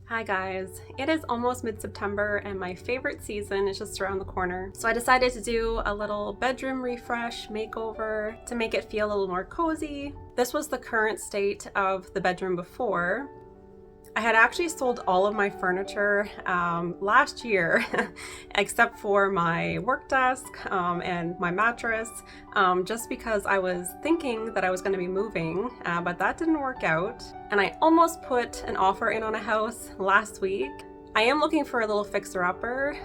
Hi guys, it is almost mid-September and my favorite season is just around the corner. So I decided to do a little bedroom refresh makeover to make it feel a little more cozy. This was the current state of the bedroom before. I had actually sold all of my furniture last year except for my work desk and my mattress, just because I was thinking that I was going to be moving, but that didn't work out. And I almost put an offer in on a house last week. I am looking for a little fixer-upper,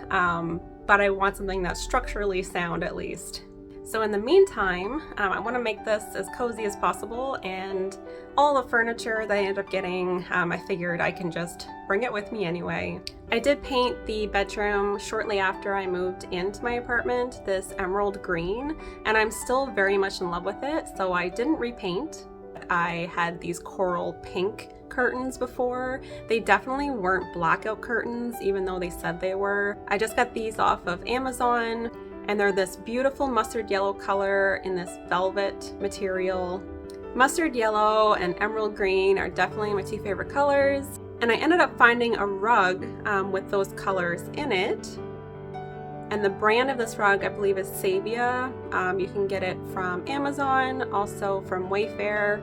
but I want something that's structurally sound at least. So in the meantime, I want to make this as cozy as possible, and all the furniture that I ended up getting, I figured I can just bring it with me anyway. I did paint the bedroom shortly after I moved into my apartment, this emerald green, and I'm still very much in love with it, so I didn't repaint. I had these coral pink curtains before. They definitely weren't blackout curtains, even though they said they were. I just got these off of Amazon. And they're this beautiful mustard yellow color in this velvet material. Mustard yellow and emerald green are definitely my two favorite colors. And I ended up finding a rug with those colors in it. And the brand of this rug, I believe, is Savia. You can get it from Amazon, also from Wayfair.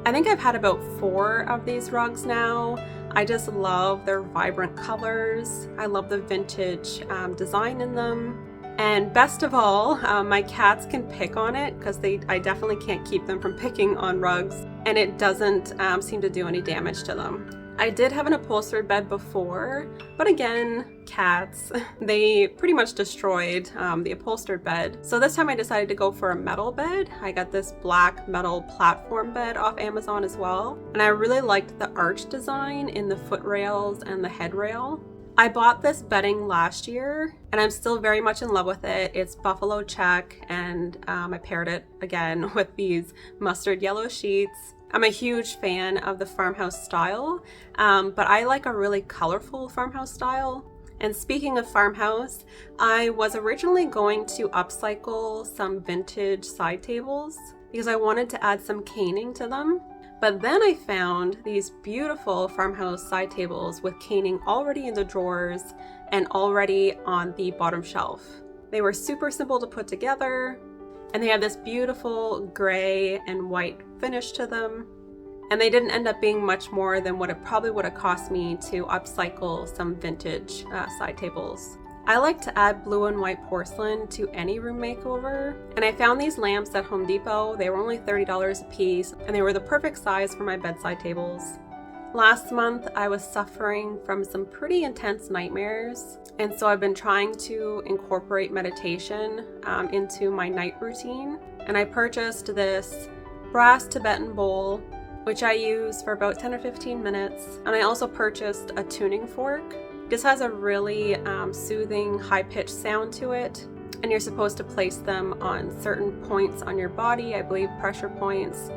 I think I've had about 4 of these rugs now. I just love their vibrant colors. I love the vintage design in them. And best of all, my cats can pick on it because I definitely can't keep them from picking on rugs, and it doesn't seem to do any damage to them. I did have an upholstered bed before, but again, cats, they pretty much destroyed the upholstered bed. So this time I decided to go for a metal bed. I got this black metal platform bed off Amazon as well, and I really liked the arch design in the foot rails and the headrail. I bought this bedding last year and I'm still very much in love with it. It's buffalo check, and I paired it again with these mustard yellow sheets. I'm a huge fan of the farmhouse style, but I like a really colorful farmhouse style. And speaking of farmhouse, I was originally going to upcycle some vintage side tables because I wanted to add some caning to them. But then I found these beautiful farmhouse side tables with caning already in the drawers and already on the bottom shelf. They were super simple to put together, and they have this beautiful gray and white finish to them. And they didn't end up being much more than what it probably would have cost me to upcycle some vintage side tables. I like to add blue and white porcelain to any room makeover, and I found these lamps at Home Depot. They were only $30 a piece, and they were the perfect size for my bedside tables. Last month, I was suffering from some pretty intense nightmares, and so I've been trying to incorporate meditation into my night routine. And I purchased this brass Tibetan bowl, which I use for about 10 or 15 minutes, and I also purchased a tuning fork. This has a really soothing, high-pitched sound to it, and you're supposed to place them on certain points on your body, I believe pressure points,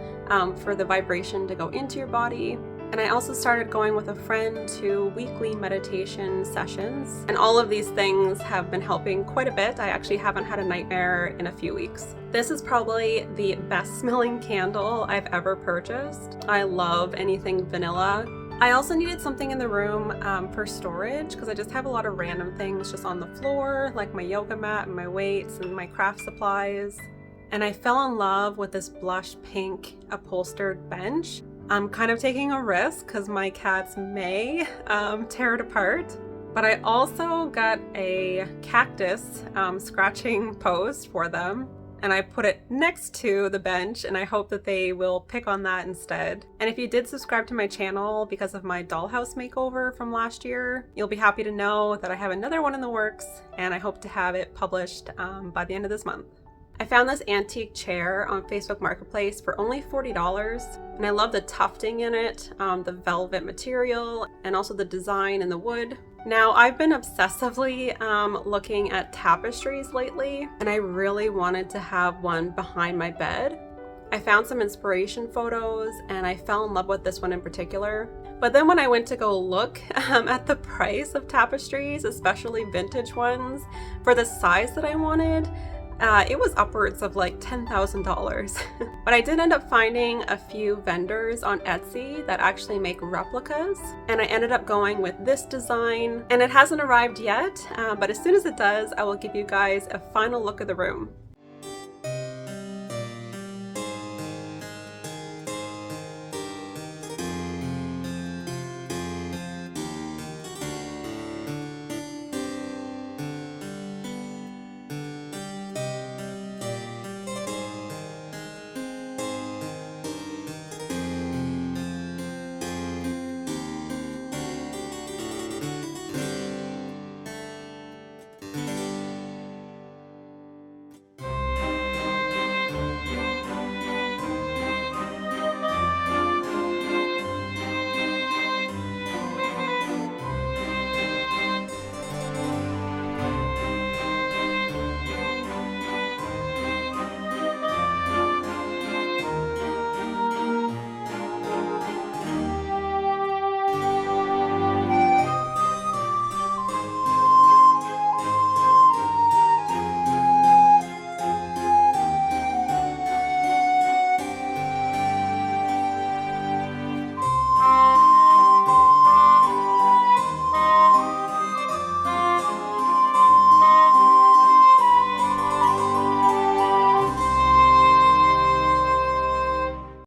for the vibration to go into your body. And I also started going with a friend to weekly meditation sessions, and all of these things have been helping quite a bit. I actually haven't had a nightmare in a few weeks. This is probably the best smelling candle I've ever purchased. I love anything vanilla. I also needed something in the room for storage because I just have a lot of random things just on the floor, like my yoga mat and my weights and my craft supplies. And I fell in love with this blush pink upholstered bench. I'm kind of taking a risk because my cats may tear it apart. But I also got a cactus scratching post for them, and I put it next to the bench, and I hope that they will pick on that instead. And if you did subscribe to my channel because of my dollhouse makeover from last year, you'll be happy to know that I have another one in the works, and I hope to have it published by the end of this month. I found this antique chair on Facebook Marketplace for only $40, and I love the tufting in it, the velvet material, and also the design in the wood. Now, I've been obsessively looking at tapestries lately, and I really wanted to have one behind my bed. I found some inspiration photos, and I fell in love with this one in particular. But then when I went to go look at the price of tapestries, especially vintage ones, for the size that I wanted, it was upwards of like $10,000. But I did end up finding a few vendors on Etsy that actually make replicas, and I ended up going with this design, and it hasn't arrived yet, but as soon as it does, I will give you guys a final look of the room.